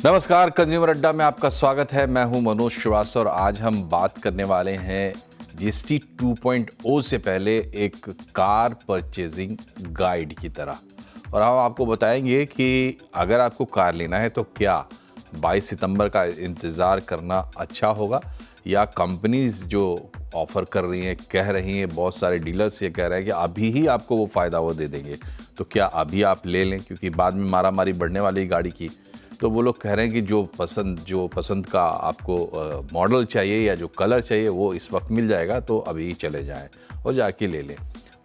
नमस्कार, कंज्यूमर अड्डा में आपका स्वागत है। मैं हूं मनोज श्रीवास्तव और आज हम बात करने वाले हैं जीएसटी 2.0 से पहले एक कार परचेजिंग गाइड की तरह। और हम आपको बताएंगे कि अगर आपको कार लेना है तो क्या 22 सितंबर का इंतज़ार करना अच्छा होगा, या कंपनीज जो ऑफ़र कर रही हैं, कह रही हैं, बहुत सारे डीलर्स ये कह रहे हैं कि अभी ही आपको वो फ़ायदा वो दे देंगे, तो क्या अभी आप ले लें क्योंकि बाद में मारामारी बढ़ने वाली गाड़ी की। तो वो लोग कह रहे हैं कि जो पसंद का आपको मॉडल चाहिए या जो कलर चाहिए वो इस वक्त मिल जाएगा, तो अभी ही चले जाएं और जाके ले लें।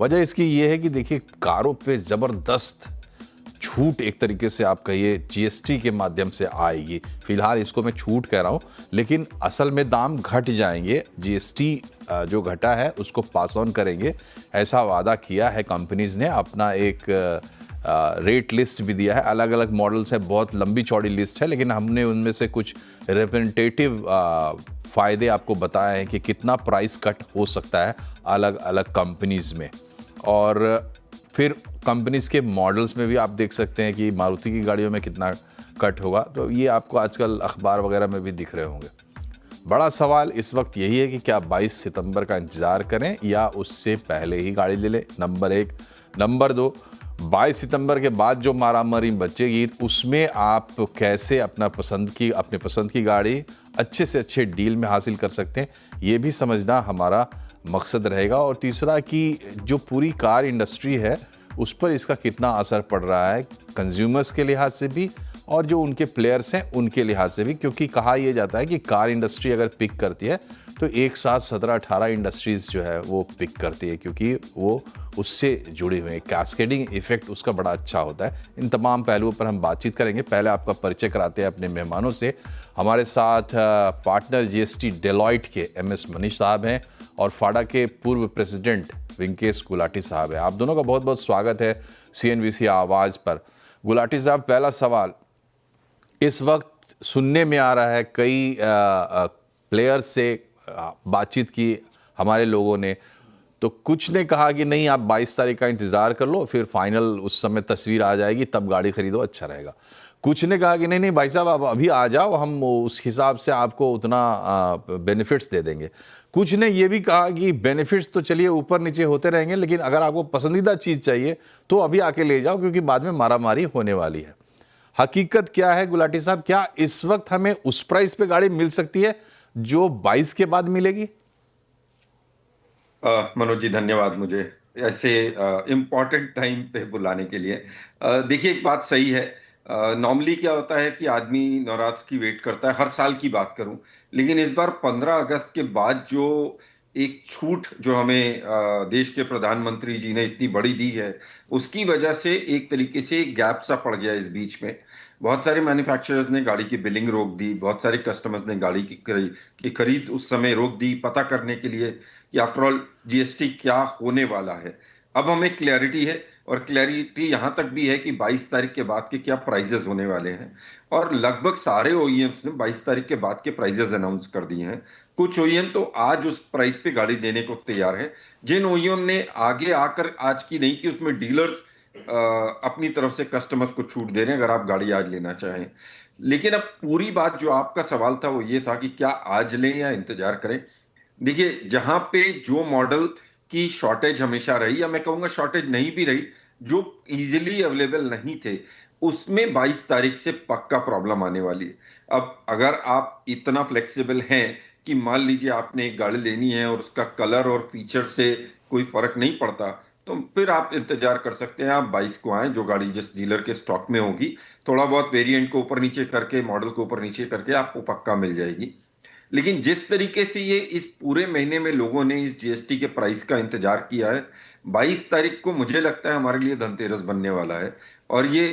वजह इसकी ये है कि देखिए, कारों पे ज़बरदस्त छूट एक तरीके से आप कहिए जीएसटी के माध्यम से आएगी। फिलहाल इसको मैं छूट कह रहा हूँ, लेकिन असल में दाम घट जाएंगे। जीएसटी जो घटा है उसको पास ऑन करेंगे, ऐसा वादा किया है कंपनीज ने। अपना एक रेट लिस्ट भी दिया है, अलग अलग मॉडल्स हैं, बहुत लंबी चौड़ी लिस्ट है, लेकिन हमने उनमें से कुछ रिप्रेजेंटेटिव फ़ायदे आपको बताए हैं कि कितना प्राइस कट हो सकता है अलग अलग कंपनीज में। और फिर कंपनीज के मॉडल्स में भी आप देख सकते हैं कि मारुति की गाड़ियों में कितना कट होगा, तो ये आपको आजकल अखबार वगैरह में भी दिख रहे होंगे। बड़ा सवाल इस वक्त यही है कि क्या 22 सितंबर का इंतज़ार करें या उससे पहले ही गाड़ी ले लें, नंबर एक। नंबर दो, 22 सितंबर के बाद जो मारामारी बचेगी उसमें आप कैसे अपने पसंद की गाड़ी अच्छे से अच्छे डील में हासिल कर सकते हैं, ये भी समझना हमारा मकसद रहेगा। और तीसरा कि जो पूरी कार इंडस्ट्री है उस पर इसका कितना असर पड़ रहा है, कंज्यूमर्स के लिहाज से भी और जो उनके प्लेयर्स हैं उनके लिहाज से भी, क्योंकि कहा यह जाता है कि कार इंडस्ट्री अगर पिक करती है तो एक साथ 17-18 इंडस्ट्रीज़ जो है वो पिक करती है, क्योंकि वो उससे जुड़ी हुई है। कैस्केडिंग इफेक्ट उसका बड़ा अच्छा होता है। इन तमाम पहलुओं पर हम बातचीत करेंगे। पहले आपका परिचय कराते हैं अपने मेहमानों से। हमारे साथ पार्टनर जीएसटी डेलॉयट के एमएस मनीष साहब हैं और फाडा के पूर्व प्रेसिडेंट विंकेश गुलाटी साहब हैं। आप दोनों का बहुत बहुत स्वागत है सीएनबीसी आवाज़ पर। गुलाटी साहब, पहला सवाल, इस वक्त सुनने में आ रहा है कई प्लेयर्स से बातचीत की हमारे लोगों ने, तो कुछ ने कहा कि नहीं, आप 22 तारीख का इंतज़ार कर लो, फिर फाइनल उस समय तस्वीर आ जाएगी, तब गाड़ी खरीदो, अच्छा रहेगा। कुछ ने कहा कि नहीं नहीं भाई साहब, आप अभी आ जाओ, हम उस हिसाब से आपको उतना बेनिफिट्स दे देंगे। कुछ ने ये भी कहा कि बेनिफिट्स तो चलिए ऊपर नीचे होते रहेंगे, लेकिन अगर आपको पसंदीदा चीज़ चाहिए तो अभी आके ले जाओ, क्योंकि बाद में मारामारी होने वाली है। हकीकत क्या है गुलाटी साहब, क्या इस वक्त हमें उस प्राइस पे गाड़ी मिल सकती है जो 22 के बाद मिलेगी? मनोज जी, धन्यवाद मुझे ऐसे इम्पोर्टेंट टाइम पे बुलाने के लिए। देखिए, एक बात सही है। नॉर्मली क्या होता है कि आदमी नवरात्र की वेट करता है, हर साल की बात करूं, लेकिन इस बार 15 अगस्त के बाद जो एक छूट जो हमें देश के प्रधानमंत्री जी ने इतनी बड़ी दी है, उसकी वजह से एक तरीके से गैप सा पड़ गया इस बीच में। बहुत सारे मैन्युफैक्चरर्स ने गाड़ी की बिलिंग रोक दी, बहुत सारे कस्टमर्स ने गाड़ी की खरीद उस समय रोक दी, पता करने के लिए कि आफ्टर ऑल जीएसटी क्या होने वाला है। अब हमें क्लैरिटी है, और क्लैरिटी यहां तक भी है कि 22 तारीख के बाद के क्या प्राइजेस होने वाले हैं। और लगभग सारे ओईएम्स ने 22 तारीख के बाद के प्राइजेस अनाउंस कर दिए हैं। कुछ ओईएम तो आज उस प्राइस पे गाड़ी देने को तैयार है। जिन ओईएम ने आगे आकर आज की नहीं की, उसमें डीलर्स अपनी तरफ से कस्टमर्स को छूट दे रहे हैं अगर आप गाड़ी आज लेना चाहें। लेकिन अब पूरी बात, जो आपका सवाल था वो ये था कि क्या आज लें या इंतजार करें। देखिए, जहां पे जो मॉडल की शॉर्टेज हमेशा रही, या मैं कहूंगा शॉर्टेज नहीं भी रही, जो इजीली अवेलेबल नहीं थे, उसमें 22 तारीख से पक्का प्रॉब्लम आने वाली है। अब अगर आप इतना फ्लेक्सिबल हैं कि मान लीजिए आपने एक गाड़ी लेनी है और उसका कलर और फीचर से कोई फर्क नहीं पड़ता, तो फिर आप इंतजार कर सकते हैं। आप 22 को आए, जो गाड़ी जिस डीलर के स्टॉक में होगी, थोड़ा बहुत वेरिएंट को ऊपर नीचे करके, मॉडल को ऊपर नीचे करके आपको पक्का मिल जाएगी। लेकिन जिस तरीके से ये इस पूरे महीने में लोगों ने इस जीएसटी के प्राइस का इंतजार किया है, 22 तारीख को मुझे लगता है हमारे लिए धनतेरस बनने वाला है। और ये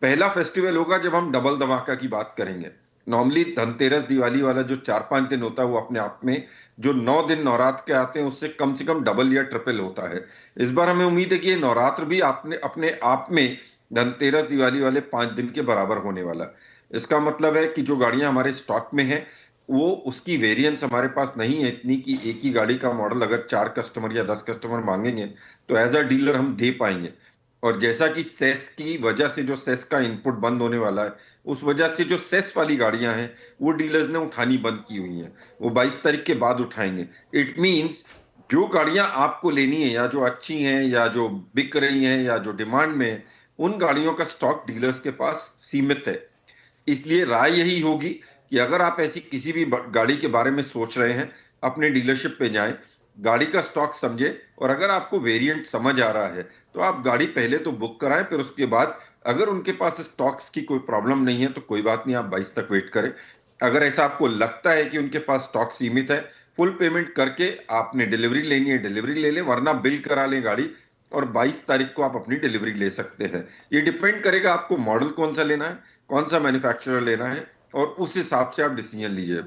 पहला फेस्टिवल होगा जब हम डबल धमाका की बात करेंगे। नॉर्मली धनतेरस दिवाली वाला जो 4-5 दिन होता है, वो अपने आप में जो 9 दिन नवरात्र के आते हैं उससे कम से कम डबल या ट्रिपल होता है। इस बार हमें उम्मीद है कि ये नवरात्र भी आपने अपने आप में धनतेरस दिवाली वाले 5 दिन के बराबर होने वाला है। इसका मतलब है कि जो गाड़ियां हमारे स्टॉक में है, वो उसकी वेरिएंस हमारे पास नहीं है इतनी कि एक ही गाड़ी का मॉडल अगर 4 कस्टमर या 10 कस्टमर मांगेंगे तो एज अ डीलर हम दे पाएंगे। और जैसा कि सेस की वजह से, जो सेस का इनपुट बंद होने वाला है, उस वजह से जो सेस वाली गाड़ियां हैं वो डीलर्स ने उठानी बंद की हुई हैं। वो 22 तारीख के बाद उठाएंगे। इट मींस जो गाड़ियां आपको लेनी है, या जो अच्छी हैं, या जो बिक रही हैं, या जो डिमांड में है, उन गाड़ियों का स्टॉक डीलर्स के पास सीमित है। इसलिए राय यही होगी कि अगर आप ऐसी किसी भी गाड़ी के बारे में सोच रहे हैं, अपने डीलरशिप पे जाएं, गाड़ी का स्टॉक समझे, और अगर आपको वेरिएंट समझ आ रहा है तो आप गाड़ी पहले तो बुक कराएं, फिर उसके बाद अगर उनके पास स्टॉक्स की कोई प्रॉब्लम नहीं है तो कोई बात नहीं, आप 22 तक वेट करें। अगर ऐसा आपको लगता है कि उनके पास स्टॉक सीमित है, फुल पेमेंट करके आपने डिलीवरी लेनी है डिलीवरी ले लें, वरना बिल करा लें गाड़ी, और 22 तारीख को आप अपनी डिलीवरी ले सकते हैं। ये डिपेंड करेगा आपको मॉडल कौन सा लेना है, कौन सा मैन्युफैक्चरर लेना है, और उस हिसाब से आप डिसीजन लीजिए।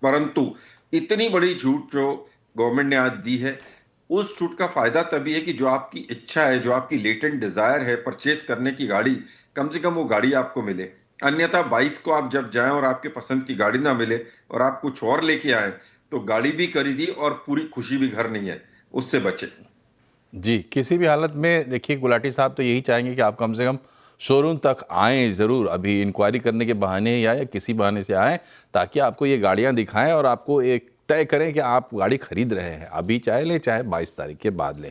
परंतु इतनी बड़ी छूट जो गवर्नमेंट ने आज दी है, उस छूट का फायदा तभी है कि जो आपकी इच्छा है, जो आपकी लेटेंट डिजायर है परचेज करने की गाड़ी, कम से कम वो गाड़ी आपको मिले। अन्यथा 22 को आप जब जाएं और आपके पसंद की गाड़ी ना मिले और आप कुछ और लेके आए, तो गाड़ी भी खरीदी और पूरी खुशी भी घर नहीं है। उससे बचे। जी, किसी भी हालत में देखिए गुलाटी साहब तो यही चाहेंगे कि आप कम से कम शोरूम तक आएँ ज़रूर, अभी इंक्वायरी करने के बहाने या किसी बहाने से आएँ, ताकि आपको ये गाड़ियाँ दिखाएँ और आपको एक तय करें कि आप गाड़ी खरीद रहे हैं। अभी चाहे लें, चाहे 22 तारीख के बाद लें।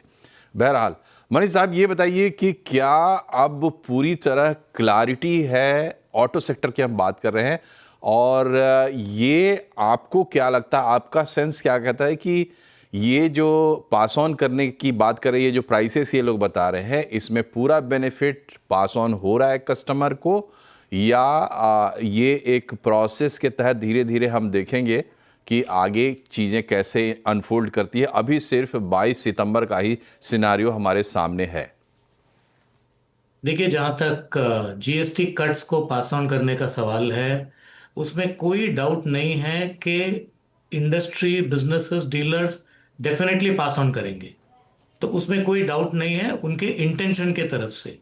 बहरहाल, मनीष साहब ये बताइए कि क्या अब पूरी तरह क्लैरिटी है, ऑटो सेक्टर की हम बात कर रहे हैं, और ये आपको क्या लगता है, आपका सेंस क्या कहता है कि ये जो पास ऑन करने की बात कर रही है, जो प्राइसेस ये लोग बता रहे हैं, इसमें पूरा बेनिफिट पास ऑन हो रहा है कस्टमर को, या ये एक प्रोसेस के तहत धीरे धीरे हम देखेंगे कि आगे चीज़ें कैसे अनफोल्ड करती है? अभी सिर्फ 22 सितंबर का ही सिनारियो हमारे सामने है। देखिए, जहां तक जीएसटी कट्स को पास ऑन करने का सवाल है, उसमें कोई डाउट नहीं है कि industry, businesses, dealers definitely pass on करेंगे। तो उसमें कोई डाउट नहीं है उनके इंटेंशन के तरफ से,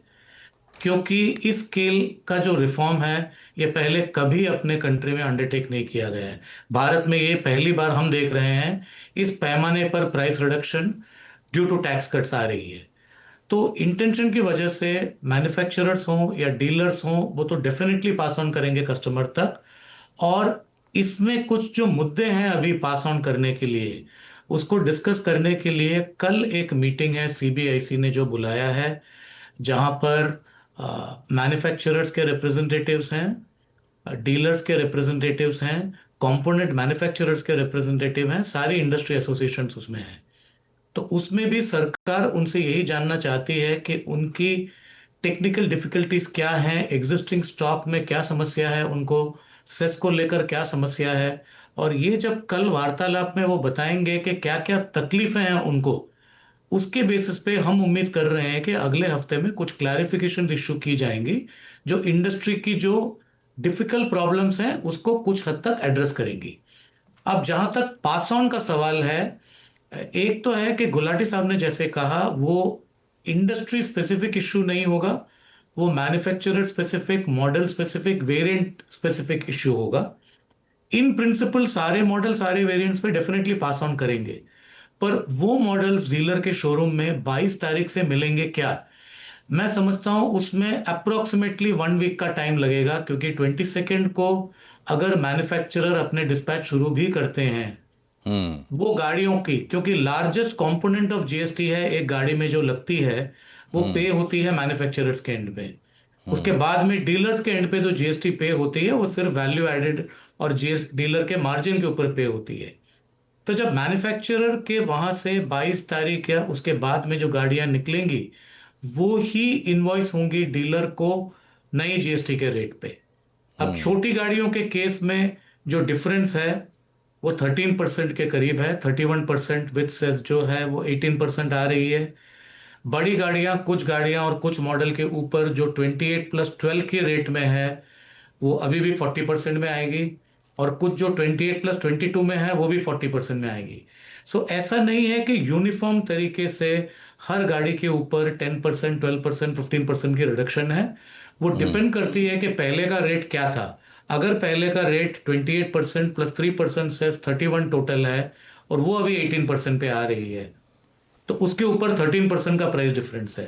क्योंकि इस स्केल का जो रिफॉर्म है ये पहले कभी अपने कंट्री में अंडरटेक नहीं किया गया है। भारत में ये पहली बार हम देख रहे हैं इस पैमाने पर price reduction due to tax cuts आ रही है। तो इंटेंशन की वजह से मैन्युफैक्चरर्स हों या डीलर्स हों, वो तो डेफिनेटली पास ऑन करेंगे कस्टमर तक। और इसमें कुछ जो मुद्दे हैं अभी पास ऑन करने के लिए, उसको डिस्कस करने के लिए कल एक मीटिंग है सीबीआईसी ने जो बुलाया है, जहां पर मैन्युफैक्चरर्स के रिप्रेजेंटेटिव्स हैं, डीलर्स के रिप्रेजेंटेटिव्स हैं, कंपोनेंट मैन्युफैक्चरर्स के रिप्रेजेंटेटिव हैं, सारी इंडस्ट्री एसोसिएशंस उसमें हैं। तो उसमें भी सरकार उनसे यही जानना चाहती है कि उनकी टेक्निकल डिफिकल्टीज क्या हैं, एग्जिस्टिंग स्टॉक में क्या समस्या है, उनको सेस को लेकर क्या समस्या है। और ये जब कल वार्तालाप में वो बताएंगे कि क्या क्या तकलीफें हैं उनको, उसके बेसिस पे हम उम्मीद कर रहे हैं कि अगले हफ्ते में कुछ क्लैरिफिकेशन इशू की जाएंगी, जो इंडस्ट्री की जो डिफिकल्ट प्रॉब्लम्स हैं उसको कुछ हद तक एड्रेस करेंगी। अब जहां तक पास ऑन का सवाल है, एक तो है कि गुलाटी साहब ने जैसे कहा, वो इंडस्ट्री स्पेसिफिक इश्यू नहीं होगा, वो manufacturer specific, model specific, variant specific issue होगा। इन प्रिंसिपल सारे मॉडल, सारे वेरिएंट्स पे डेफिनेटली पास ऑन करेंगे, पर वो मॉडल्स डीलर के शोरूम में 22 तारीख से मिलेंगे क्या, मैं समझता हूं उसमें अप्रोक्सीमेटली 1 वीक का टाइम लगेगा, क्योंकि 22 को अगर मैन्युफैक्चरर अपने डिस्पैच शुरू भी करते हैं, वो गाड़ियों की, क्योंकि लार्जेस्ट कंपोनेंट ऑफ जीएसटी है एक गाड़ी में जो लगती है, वो पे होती है मैन्युफैक्चरर्स के एंड पे। उसके बाद में डीलर्स के एंड पे जो जीएसटी पे होती है वो सिर्फ वैल्यू एडेड और जीएस डीलर के मार्जिन के ऊपर पे होती है। तो जब मैन्युफैक्चरर के वहां से 22 तारीख या उसके बाद में जो गाड़ियां निकलेंगी, वो ही इनवॉइस होंगी डीलर को नई जीएसटी के रेट पे। अब छोटी गाड़ियों के केस में जो डिफरेंस है वो 13% के करीब है, 31% विद सेस जो है वो 18% आ रही है। बड़ी गाड़ियां, कुछ गाड़ियां और कुछ मॉडल के ऊपर जो 28+12 के रेट में है, वो अभी भी 40% में आएगी, और कुछ जो 28+22 में है वो भी 40% में आएगी। सो ऐसा नहीं है कि यूनिफॉर्म तरीके से हर गाड़ी के ऊपर 10%, 12%, 15% की रिडक्शन है। वो डिपेंड करती है कि पहले का रेट क्या था। अगर पहले का रेट 28% प्लस 3% से 31 टोटल है और वो अभी 18% पे आ रही है, तो उसके ऊपर 13% का प्राइस डिफरेंस है।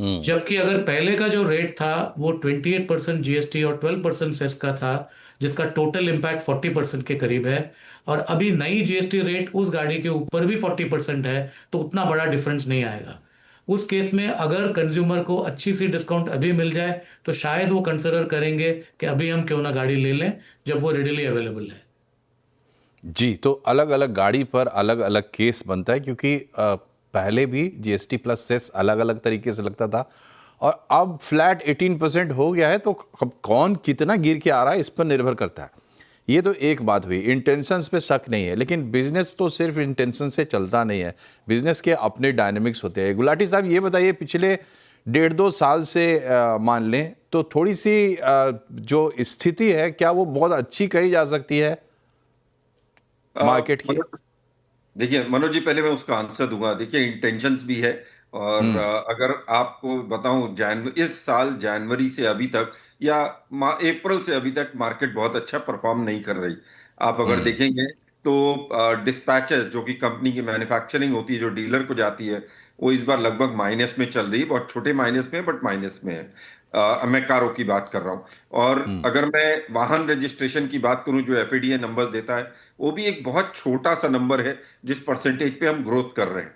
जबकि अगर पहले का जो रेट था वो 28% जीएसटी और 12% सेस का था, जिसका टोटल इम्पैक्ट 40% के करीब है, और अभी नई जीएसटी रेट उस गाड़ी के ऊपर भी 40% है, तो उतना बड़ा डिफरेंस नहीं आएगा। उस केस में अगर कंज्यूमर को अच्छी सी डिस्काउंट अभी मिल जाए तो शायद वो कंसिडर करेंगे कि अभी हम क्यों ना गाड़ी ले लें जब वो रेडिली अवेलेबल है। जी, तो अलग अलग गाड़ी पर अलग अलग केस बनता है, क्योंकि पहले भी जीएसटी प्लस सेस अलग अलग तरीके से लगता था और अब फ्लैट 18% हो गया है, तो अब कौन कितना गिर के आ रहा है इस पर निर्भर करता है। ये तो एक बात हुई, इंटेंशंस पे शक नहीं है, लेकिन बिजनेस तो सिर्फ इंटेंशन से चलता नहीं है, बिजनेस के अपने डायनेमिक्स होते हैं। गुलाटी साहब, ये बताइए, पिछले 1.5-2 साल से मान लें तो थोड़ी सी जो स्थिति है, क्या वो बहुत अच्छी कही जा सकती है मार्केट की? देखिए मनोज जी, पहले मैं उसका आंसर दूंगा। देखिए इंटेंशंस भी है, और अगर आपको बताऊं, इस साल जनवरी से अभी तक या अप्रैल से अभी तक मार्केट बहुत अच्छा परफॉर्म नहीं कर रही। आप अगर देखेंगे तो डिस्पैचेस, जो कि कंपनी की मैन्युफैक्चरिंग होती है, जो डीलर को जाती है, वो इस बार लगभग माइनस में चल रही है। बहुत छोटे माइनस में, बट माइनस में है। मैं कारों की बात कर रहा हूँ। और अगर मैं वाहन रजिस्ट्रेशन की बात करूं, जो एफएडीए नंबर देता है, वो भी एक बहुत छोटा सा नंबर है जिस परसेंटेज पे हम ग्रोथ कर रहे हैं।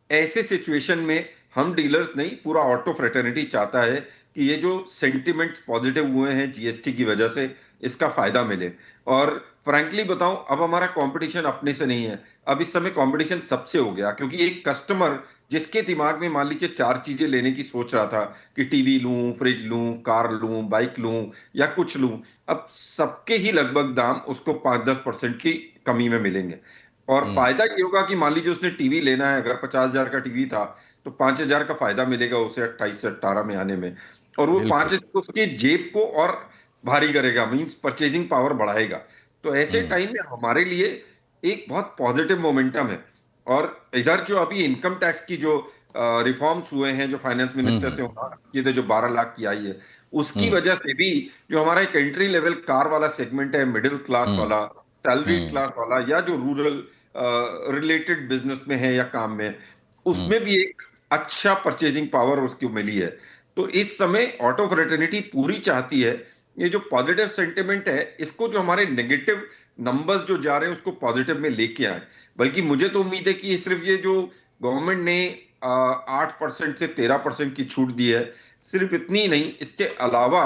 ऐसे सिचुएशन में हम डीलर्स नहीं, पूरा ऑटो फ्रेटर्निटी चाहता है कि ये जो सेंटिमेंट्स पॉजिटिव हुए हैं जीएसटी की वजह से, इसका फायदा मिले। और फ्रैंकली बताऊं, अब हमारा कंपटीशन अपने से नहीं है, अब इस समय कंपटीशन सबसे हो गया। क्योंकि एक कस्टमर जिसके दिमाग में मान लीजिए 4 चीजें लेने की सोच रहा था कि टीवी लूं, फ्रिज लूं, कार लूं, बाइक लूं या कुछ लूं, अब सबके ही लगभग दाम उसको 5-10% की कमी में मिलेंगे। और फायदा ये होगा कि मान लीजिए उसने टीवी लेना है, अगर 50,000 का टीवी था तो 5,000 का फायदा मिलेगा उसे 28 से 18 में आने में। और वो बिल्कुल। 5,000 उसकी जेब को और भारी करेगा, मींस परचेजिंग पावर बढ़ाएगा। तो ऐसे टाइम में हमारे लिए एक बहुत पॉजिटिव मोमेंटम है। और इधर जो अभी इनकम टैक्स की जो रिफॉर्म्स हुए हैं, जो फाइनेंस मिनिस्टर से किए थे, जो 12 लाख की आई है, उसकी वजह से भी जो हमारा एक एंट्री लेवल कार वाला सेगमेंट है, मिडिल क्लास वाला, सैलरीड क्लास वाला, या जो रूरल रिलेटेड बिजनेस में है या काम में है, उसमें भी एक अच्छा परचेजिंग पावर उसको मिली है। तो इस समय ऑटो फ्रेटर्निटी पूरी चाहती है ये जो पॉजिटिव सेंटिमेंट है, इसको, जो हमारे नेगेटिव नंबर्स जो जा रहे हैं, उसको पॉजिटिव में लेके आए। बल्कि मुझे तो उम्मीद है कि सिर्फ ये जो गवर्नमेंट ने 8% से 13% की छूट दी है, सिर्फ इतनी ही नहीं, इसके अलावा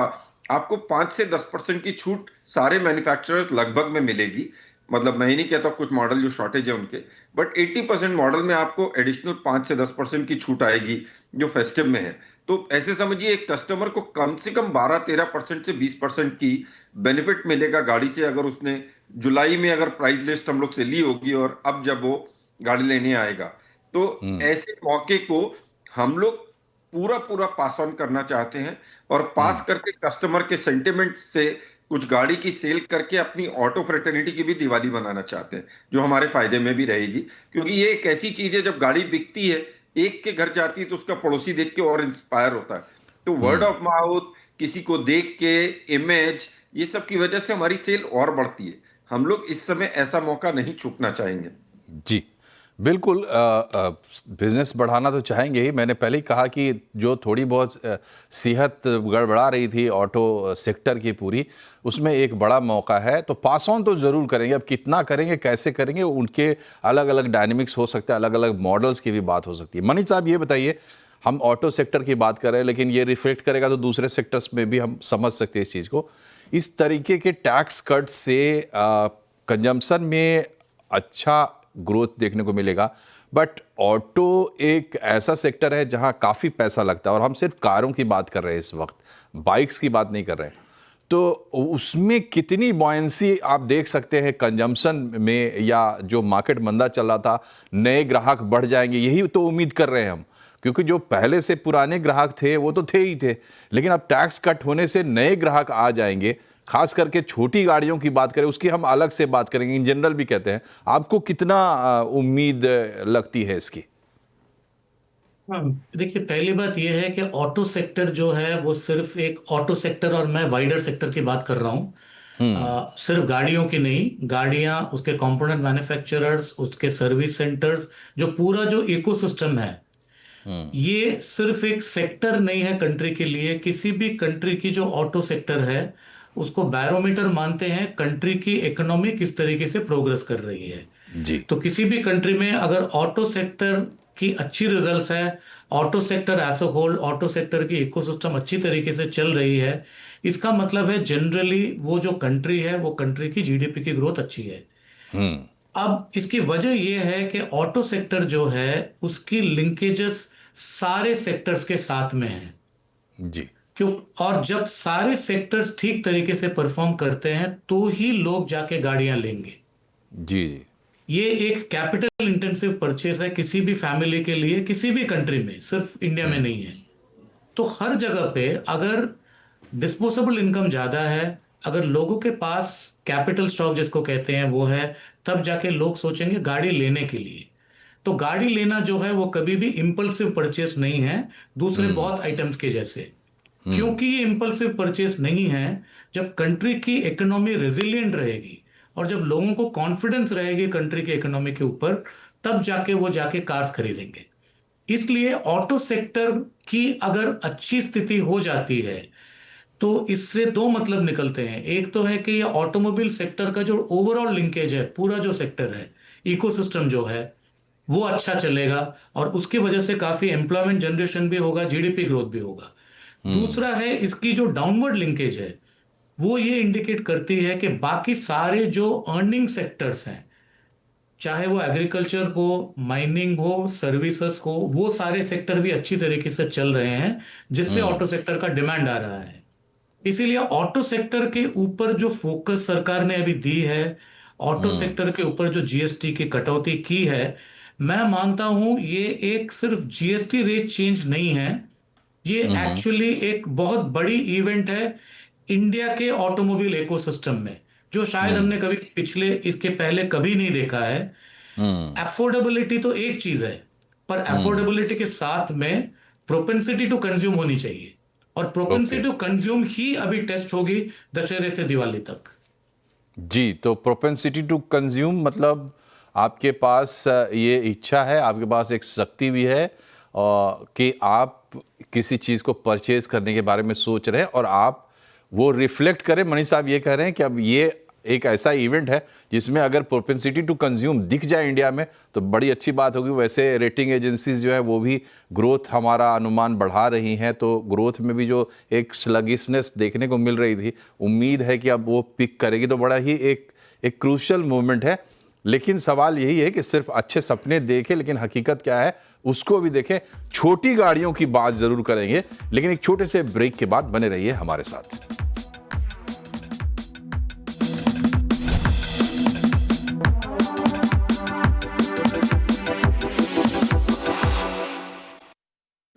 आपको 5 से 10% की छूट सारे मैन्युफैक्चरर्स लगभग में मिलेगी। मतलब मैं ही नहीं कहता, कुछ मॉडल जो शॉर्टेज है उनके, बट 80% मॉडल में आपको एडिशनल 5 से 10% की छूट आएगी जो फेस्टिव में है। तो ऐसे समझिए, एक कस्टमर को कम से कम 12-13% से 20% की बेनिफिट मिलेगा गाड़ी से, अगर उसने जुलाई में अगर प्राइस लिस्ट हम लोग से ली होगी और अब जब वो गाड़ी लेने आएगा। तो ऐसे मौके को हम लोग पूरा पूरा पास ऑन करना चाहते हैं, और पास करके कस्टमर के सेंटिमेंट से कुछ गाड़ी की सेल करके अपनी ऑटो फ्रेटर्निटी की भी दिवाली बनाना चाहते हैं, जो हमारे फायदे में भी रहेगी। क्योंकि ये एक ऐसी चीज है, जब गाड़ी बिकती है, एक के घर जाती है तो उसका पड़ोसी देख के और इंस्पायर होता है। तो वर्ड ऑफ माउथ, किसी को देख के, इमेज, ये सब की वजह से हमारी सेल और बढ़ती है। हम लोग इस समय ऐसा मौका नहीं चूकना चाहेंगे। जी, बिल्कुल। बिजनेस बढ़ाना तो चाहेंगे ही। मैंने पहले ही कहा कि जो थोड़ी बहुत सेहत गड़बड़ा रही थी ऑटो सेक्टर की पूरी, उसमें एक बड़ा मौका है, तो पास ऑन तो ज़रूर करेंगे। अब कितना करेंगे, कैसे करेंगे, उनके अलग अलग डायनेमिक्स हो सकते हैं, अलग अलग मॉडल्स की भी बात हो सकती है। मनीष साहब, ये बताइए, हम ऑटो सेक्टर की बात कर रहे हैं, लेकिन ये रिफ्लेक्ट करेगा तो दूसरे सेक्टर्स में भी हम समझ सकते हैं इस चीज़ को। इस तरीके के टैक्स कट से कंजम्पशन में अच्छा ग्रोथ देखने को मिलेगा, बट ऑटो एक ऐसा सेक्टर है जहां काफ़ी पैसा लगता है, और हम सिर्फ कारों की बात कर रहे हैं इस वक्त, बाइक्स की बात नहीं कर रहे हैं। तो उसमें कितनी बॉयंसी आप देख सकते हैं कंजम्पशन में, या जो मार्केट मंदा चल रहा था, नए ग्राहक बढ़ जाएंगे, यही तो उम्मीद कर रहे हैं हम। क्योंकि जो पहले से पुराने ग्राहक थे वो तो थे ही थे, लेकिन अब टैक्स कट होने से नए ग्राहक आ जाएंगे। खास करके छोटी गाड़ियों की बात करें, उसकी हम अलग से बात करेंगे, इन जनरल भी कहते हैं। आपको कितना उम्मीद लगती है इसकी? हाँ, देखिए, पहली बात यह है कि ऑटो सेक्टर जो है वो सिर्फ एक ऑटो सेक्टर, और मैं वाइडर सेक्टर की बात कर रहा हूँ। सिर्फ गाड़ियों की नहीं, गाड़ियां, उसके कंपोनेंट मैन्युफैक्चरर्स, उसके सर्विस सेंटर्स, जो पूरा जो इकोसिस्टम है, ये सिर्फ एक सेक्टर नहीं है कंट्री के लिए। किसी भी कंट्री की जो ऑटो सेक्टर है उसको बैरोमीटर मानते हैं कंट्री की इकोनॉमी किस तरीके से प्रोग्रेस कर रही है। जी। तो किसी भी कंट्री में अगर ऑटो सेक्टर की अच्छी रिजल्ट्स है, auto sector as a whole, auto sector की इकोसिस्टम अच्छी तरीके से चल रही है, इसका मतलब है जनरली वो जो कंट्री है वो कंट्री की जीडीपी की ग्रोथ अच्छी है। हम्म। अब इसकी वजह यह है कि ऑटो सेक्टर जो है उसकी लिंकेजेस सारे सेक्टर्स के साथ में है। जी। क्यों? और जब सारे सेक्टर्स ठीक तरीके से परफॉर्म करते हैं तो ही लोग जाके गाड़ियां लेंगे। जी। जी। ये एक कैपिटल इंटेंसिव परचेज है किसी भी फैमिली के लिए, किसी भी कंट्री में, सिर्फ इंडिया में नहीं है। तो हर जगह पे अगर डिस्पोजेबल इनकम ज्यादा है, अगर लोगों के पास कैपिटल स्टॉक जिसको कहते हैं वो है, तब जाके लोग सोचेंगे गाड़ी लेने के लिए। तो गाड़ी लेना जो है वो कभी भी इंपल्सिव परचेस नहीं है दूसरे बहुत आइटम्स के जैसे। क्योंकि ये इंपल्सिव परचेस नहीं है, जब कंट्री की इकोनॉमी रेजिलिएंट रहेगी और जब लोगों को कॉन्फिडेंस रहेगी कंट्री की इकोनॉमी के ऊपर, तब जाके वो जाके कार्स खरीदेंगे। इसलिए ऑटो सेक्टर की अगर अच्छी स्थिति हो जाती है तो इससे दो मतलब निकलते हैं। एक तो है कि ये ऑटोमोबाइल सेक्टर का जो ओवरऑल लिंकेज है, पूरा जो सेक्टर है, इकोसिस्टम जो है, वो अच्छा चलेगा और उसकी वजह से काफी एम्प्लॉयमेंट जनरेशन भी होगा, जीडीपी ग्रोथ भी होगा। दूसरा है इसकी जो डाउनवर्ड लिंकेज है, वो ये इंडिकेट करती है कि बाकी सारे जो अर्निंग सेक्टर्स हैं, चाहे वो एग्रीकल्चर हो, माइनिंग हो, सर्विसेज हो, वो सारे सेक्टर भी अच्छी तरीके से चल रहे हैं, जिससे ऑटो सेक्टर का डिमांड आ रहा है। इसीलिए ऑटो सेक्टर के ऊपर जो फोकस सरकार ने अभी दी है, ऑटो सेक्टर के ऊपर जो जीएसटी की कटौती की है, मैं मानता हूं ये एक सिर्फ जीएसटी रेट चेंज नहीं है, ये एक्चुअली एक बहुत बड़ी इवेंट है इंडिया के ऑटोमोबाइल इकोसिस्टम में, जो शायद हमने कभी पिछले इसके पहले कभी नहीं देखा है। अफोर्डेबिलिटी तो एक चीज है, पर अफोर्डेबिलिटी के साथ में प्रोपेंसिटी टू कंज्यूम होनी चाहिए, और प्रोपेंसिटी ओके। टू कंज्यूम ही अभी टेस्ट होगी दशहरे से दिवाली तक। जी, तो प्रोपेंसिटी टू कंज्यूम मतलब आपके पास ये इच्छा है, आपके पास एक शक्ति भी है कि आप किसी चीज़ को परचेज करने के बारे में सोच रहे हैं और आप वो रिफ्लेक्ट करें। मनीष साहब ये कह रहे हैं कि अब ये एक ऐसा इवेंट है जिसमें अगर प्रोपेंसिटी टू कंज्यूम दिख जाए इंडिया में तो बड़ी अच्छी बात होगी। वैसे रेटिंग एजेंसीज जो है वो भी ग्रोथ हमारा अनुमान बढ़ा रही हैं, तो ग्रोथ में भी जो एक स्लगिशनेस देखने को मिल रही थी, उम्मीद है कि अब वो पिक करेगी, तो बड़ा ही एक क्रूशियल मोमेंट है। लेकिन सवाल यही है कि सिर्फ अच्छे सपने देखें, लेकिन हकीकत क्या है उसको भी देखें। छोटी गाड़ियों की बात जरूर करेंगे, लेकिन एक छोटे से ब्रेक के बाद बने रहिए हमारे साथ।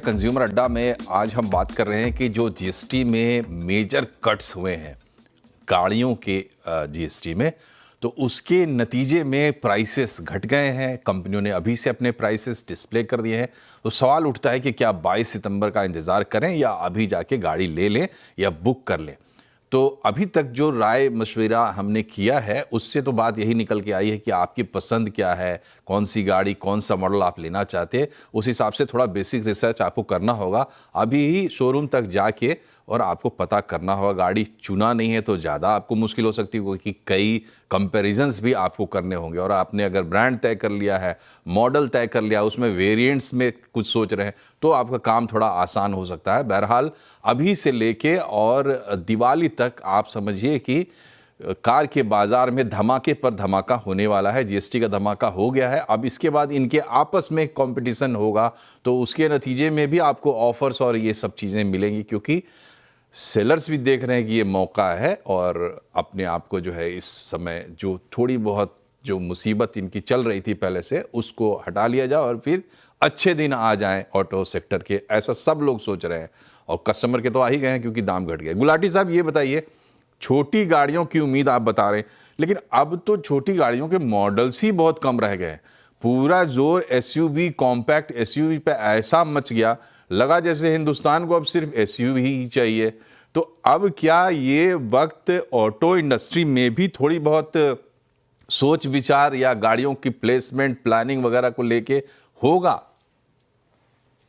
कंज्यूमर अड्डा में आज हम बात कर रहे हैं कि जो जीएसटी में मेजर कट्स हुए हैं गाड़ियों के जीएसटी में, तो उसके नतीजे में प्राइसेस घट गए हैं। कंपनियों ने अभी से अपने प्राइसेस डिस्प्ले कर दिए हैं। तो सवाल उठता है कि क्या 22 सितंबर का इंतज़ार करें या अभी जाके गाड़ी ले लें या बुक कर लें। तो अभी तक जो राय मशवरा हमने किया है उससे तो बात यही निकल के आई है कि आपकी पसंद क्या है, कौन सी गाड़ी, कौन सा मॉडल आप लेना चाहते हैं, उस हिसाब से थोड़ा बेसिक रिसर्च आपको करना होगा। अभी ही शोरूम तक जाके और आपको पता करना होगा। गाड़ी चुना नहीं है तो ज़्यादा आपको मुश्किल हो सकती है, क्योंकि कई कंपैरिजन्स भी आपको करने होंगे। और आपने अगर ब्रांड तय कर लिया है, मॉडल तय कर लिया, उसमें वेरिएंट्स में कुछ सोच रहे हैं, तो आपका काम थोड़ा आसान हो सकता है। बहरहाल अभी से लेके और दिवाली तक आप समझिए कि कार के बाजार में धमाके पर धमाका होने वाला है। जीएसटी का धमाका हो गया है, अब इसके बाद इनके आपस में कंपटीशन होगा, तो उसके नतीजे में भी आपको ऑफर्स और ये सब चीज़ें मिलेंगी, क्योंकि सेलर्स भी देख रहे हैं कि ये मौका है और अपने आप को जो है इस समय जो थोड़ी बहुत जो मुसीबत इनकी चल रही थी पहले से, उसको हटा लिया जाए और फिर अच्छे दिन आ जाएं ऑटो सेक्टर के, ऐसा सब लोग सोच रहे हैं। और कस्टमर के तो आ ही गए हैं क्योंकि दाम घट गए। गुलाटी साहब ये बताइए, छोटी गाड़ियों की उम्मीद आप बता रहे हैं, लेकिन अब तो छोटी गाड़ियों के मॉडल्स ही बहुत कम रह गए। पूरा जोर एसयूवी, कॉम्पैक्ट एसयूवी पे ऐसा मच गया, लगा जैसे हिंदुस्तान को अब सिर्फ एसयूवी ही चाहिए। तो अब क्या ये वक्त ऑटो इंडस्ट्री में भी थोड़ी बहुत सोच विचार या गाड़ियों की प्लेसमेंट, प्लानिंग वगैरह को लेके होगा?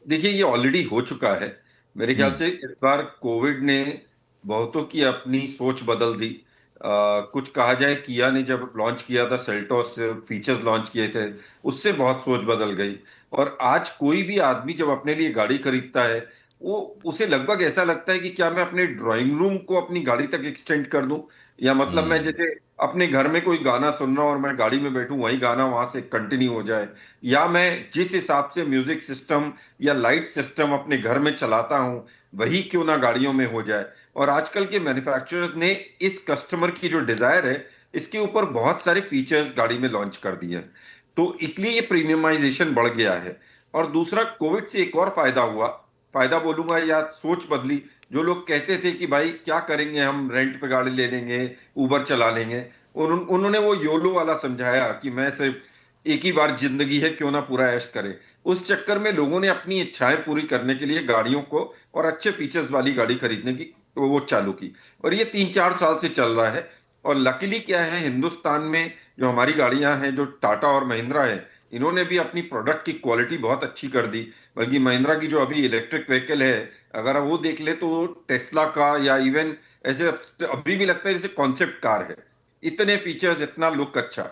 देखिए ये ऑलरेडी हो चुका है। मेरे ख्याल हम्म। से इस बार कोविड ने बहुतों की अपनी सोच बदल दी। कुछ कहा जाए, किया ने जब लॉन्च किया था सेल्टोस फीचर्स लॉन्च किए थे, उससे बहुत सोच बदल गई। और आज कोई भी आदमी जब अपने लिए गाड़ी खरीदता है, वो उसे लगभग ऐसा लगता है कि क्या मैं अपने ड्राइंग रूम को अपनी गाड़ी तक एक्सटेंड कर दूं, या मतलब मैं हम्म। जैसे अपने घर में कोई गाना सुन रहा हूं और मैं गाड़ी में बैठूं, वही गाना वहां से कंटिन्यू हो जाए, या मैं जिस हिसाब से म्यूजिक सिस्टम या लाइट सिस्टम अपने घर में चलाता हूं, वही क्यों ना गाड़ियों में हो जाए। और आजकल के मैन्युफैक्चरर्स ने इस कस्टमर की जो डिजायर है, इसके ऊपर बहुत सारे फीचर्स गाड़ी में लॉन्च कर दिए हैं। तो इसलिए ये प्रीमियमाइजेशन बढ़ गया है। और दूसरा, कोविड से एक और फायदा हुआ, फायदा बोलूंगा या सोच बदली। जो लोग कहते थे कि भाई क्या करेंगे, हम रेंट पे गाड़ी ले लेंगे, उबर चला लेंगे, उन्होंने वो योलो वाला समझाया कि मैं सिर्फ एक ही बार जिंदगी है, क्यों ना पूरा ऐश करें। उस चक्कर में लोगों ने अपनी इच्छाएं पूरी करने के लिए गाड़ियों को और अच्छे फीचर्स वाली गाड़ी खरीदने की वो चालू की। और ये 3-4 साल से चल रहा है। और लकीली क्या है, हिंदुस्तान में जो हमारी गाड़ियां हैं, जो टाटा और महिंद्रा है, इन्होंने भी अपनी प्रोडक्ट की क्वालिटी बहुत अच्छी कर दी। बल्कि महिंद्रा की जो अभी इलेक्ट्रिक व्हीकल है, अगर आप वो देख ले तो टेस्ला का, या इवन ऐसे अभी भी लगता है जैसे कॉन्सेप्ट कार है। इतने फीचर्स, इतना लुक अच्छा।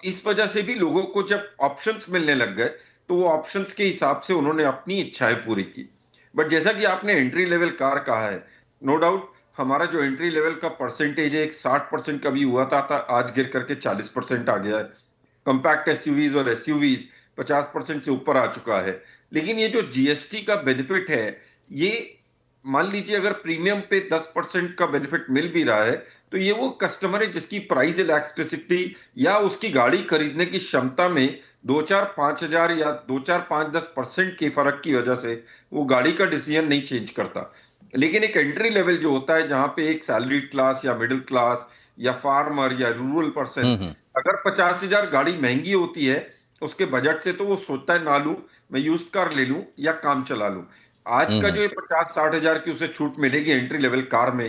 इस वजह से भी लोगों को जब ऑप्शंस मिलने लग गए, तो वो ऑप्शंस के हिसाब से उन्होंने अपनी इच्छाएं पूरी की। बट जैसा कि आपने एंट्री लेवल कार कहा है, नो डाउट हमारा जो एंट्री लेवल का परसेंटेज है, एक 60% का भी हुआ था आज गिर करके 40% आ गया है। कंपैक्ट एसयूवीज और एसयूवीज 50% से ऊपर आ चुका है। लेकिन ये जो जीएसटी का बेनिफिट है, ये मान लीजिए अगर प्रीमियम पे 10% का बेनिफिट मिल भी रहा है, तो ये वो कस्टमर है जिसकी प्राइस इलास्टिसिटी या उसकी गाड़ी खरीदने की क्षमता में 2-4-5 हजार या 2-4-5-10% के फर्क की वजह से वो गाड़ी का डिसीजन नहीं चेंज करता। लेकिन एक एंट्री लेवल जो होता है, जहां पे एक सैलरी क्लास या मिडिल क्लास या फार्मर या रूरल पर्सन, हम्म। अगर 50 हजार गाड़ी महंगी होती है उसके बजट से, तो वो सोचता है ना लूं, मैं यूज कार ले लूं या काम चला लूं। आज का हम्म। जो ये 50-60 हजार की उसे छूट मिलेगी एंट्री लेवल कार में,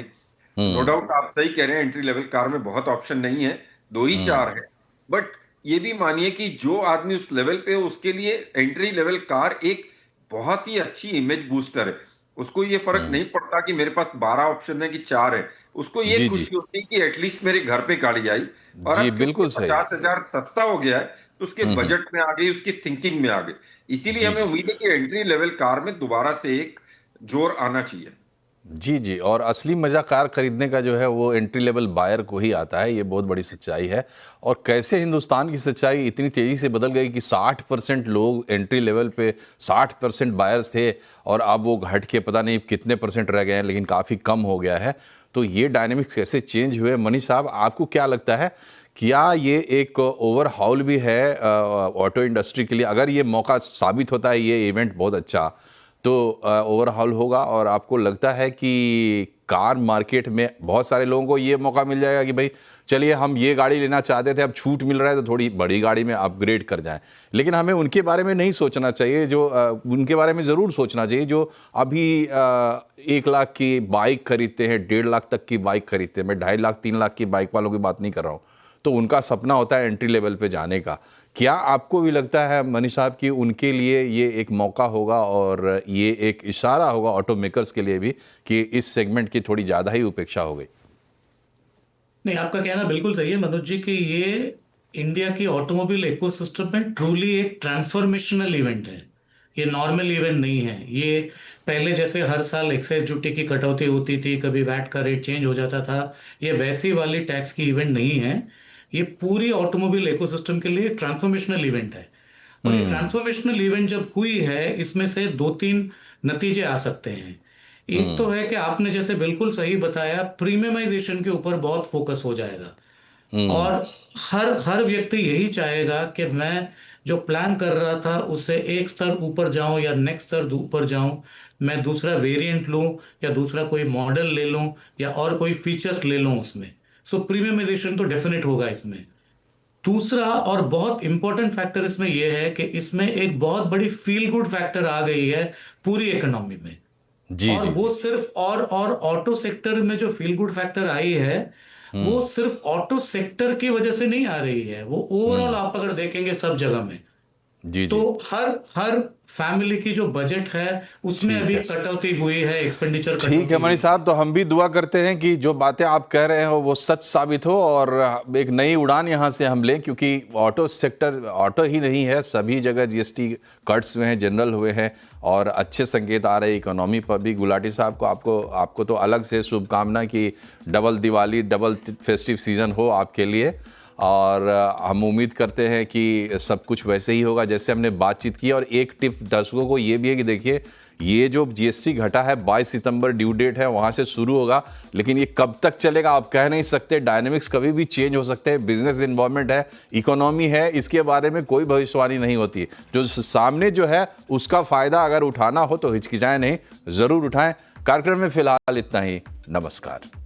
नो हम्म। डाउट आप सही कह रहे हैं, एंट्री लेवल कार में बहुत ऑप्शन नहीं है, दो ही चार हम्म। है। बट ये भी मानिए कि जो आदमी उस लेवल पे है, उसके लिए एंट्री लेवल कार एक बहुत ही अच्छी इमेज बूस्टर है। उसको ये फर्क हम्म। नहीं पड़ता कि मेरे पास 12 ऑप्शन है कि 4 है। उसको ये जी जी। खुशी होती है कि एटलीस्ट मेरे घर पे गाड़ी आई। और जी अब क्योंकि बिल्कुल सही। 50 हजार सस्ता हो गया है, तो उसके हम्म। बजट में आ गई, उसकी थिंकिंग में आ गई। इसीलिए जी हमें जी। उम्मीद है कि एंट्री लेवल कार में दोबारा से एक जोर आना चाहिए। जी जी, और असली मज़ा कार खरीदने का जो है वो एंट्री लेवल बायर को ही आता है, ये बहुत बड़ी सच्चाई है। और कैसे हिंदुस्तान की सच्चाई इतनी तेज़ी से बदल गई कि 60% लोग एंट्री लेवल पे 60% बायर्स थे, और अब वो घट के पता नहीं कितने परसेंट रह गए हैं, लेकिन काफ़ी कम हो गया है। तो ये डायनेमिक्स कैसे चेंज हुए, मनीष साहब आपको क्या लगता है, क्या ये एक ओवरहॉल भी है ऑटो इंडस्ट्री के लिए? अगर ये मौका साबित होता है, ये इवेंट बहुत अच्छा, तो ओवरहॉल होगा, और आपको लगता है कि कार मार्केट में बहुत सारे लोगों को ये मौका मिल जाएगा कि भाई चलिए हम ये गाड़ी लेना चाहते थे, अब छूट मिल रहा है तो थोड़ी बड़ी गाड़ी में अपग्रेड कर जाएं। लेकिन हमें उनके बारे में नहीं सोचना चाहिए, जो उनके बारे में ज़रूर सोचना चाहिए जो अभी 1 लाख की बाइक खरीदते हैं, 1.5 लाख तक की बाइक खरीदते हैं। मैं 2.5 लाख 3 लाख की बाइक वालों की बात नहीं कर रहा हूँ। तो उनका सपना होता है एंट्री लेवल पे जाने का। क्या आपको भी लगता है मनीष साहब कि उनके लिए ये एक मौका होगा, और ये एक इशारा होगा ऑटो मेकर्स के लिए भी कि इस सेगमेंट की थोड़ी ज़्यादा ही उपेक्षा हो गई? नहीं, आपका कहना बिल्कुल सही है मनोज जी कि ये इंडिया की ऑटोमोबाइल इकोसिस्टम में ट्रूली एक ट्रांसफॉर्मेशनल इवेंट है। ये नॉर्मल इवेंट नहीं है। ये पहले जैसे हर साल एक्साइज ड्यूटी की कटौती होती थी, कभी वैट का रेट चेंज हो जाता था, ये वैसी वाली टैक्स की इवेंट नहीं है। ये पूरी ऑटोमोबाइल इकोसिस्टम के लिए ट्रांसफॉर्मेशनल इवेंट है। और ये हम्म। ट्रांसफॉर्मेशनल इवेंट जब हुई है, इसमें से दो तीन नतीजे आ सकते हैं। एक तो हम्म। है कि आपने जैसे बिल्कुल सही बताया, प्रीमियमाइजेशन के ऊपर बहुत फोकस हो जाएगा। हम्म। और हर हर व्यक्ति यही चाहेगा कि मैं जो प्लान कर रहा था उससे एक स्तर ऊपर जाऊं या नेक्स्ट स्तर ऊपर जाऊं, मैं दूसरा वेरिएंट लूं या दूसरा कोई मॉडल ले लूं या और कोई फीचर्स ले लूं उसमें। सो प्रीमियमाइजेशन तो डेफिनेट होगा इसमें। दूसरा और बहुत इंपॉर्टेंट फैक्टर इसमें यह है कि इसमें एक बहुत बड़ी फील गुड फैक्टर आ गई है पूरी इकोनॉमी में। जी और जी वो जी। सिर्फ और ऑटो सेक्टर में जो फील गुड फैक्टर आई है, वो हम्म। सिर्फ ऑटो सेक्टर की वजह से नहीं आ रही है, वो ओवरऑल हम्म। आप अगर देखेंगे सब जगह में। जी तो जी, हर फैमिली की जो बजट है उसमें ठीक अभी है। कटौती हुई है, एक्सपेंडिचर ठीक कटौती है हुई मनीष है। साहब, तो हम भी दुआ करते हैं कि जो बातें आप कह रहे हो वो सच साबित हो और एक नई उड़ान यहाँ से हम लें, क्योंकि ऑटो सेक्टर, ऑटो ही नहीं है, सभी जगह जीएसटी कट्स हुए हैं, जनरल हुए हैं और अच्छे संकेत आ रहे हैं इकोनॉमी पर भी। गुलाटी साहब को, आपको तो अलग से शुभकामना कि double Diwali, double festive season हो आपके लिए। और हम उम्मीद करते हैं कि सब कुछ वैसे ही होगा जैसे हमने बातचीत की। और एक टिप दर्शकों को ये भी है कि देखिए, ये जो जीएसटी घटा है 22 सितंबर ड्यू डेट है, वहां से शुरू होगा, लेकिन ये कब तक चलेगा आप कह नहीं सकते। डायनेमिक्स कभी भी चेंज हो सकते हैं, बिजनेस इन्वायरमेंट है, इकोनॉमी है, इसके बारे में कोई भविष्यवाणी नहीं होती। जो सामने जो है उसका फायदा अगर उठाना हो तो हिचकिचाएं नहीं, जरूर उठाएं। कार्यक्रम में फिलहाल इतना ही। नमस्कार।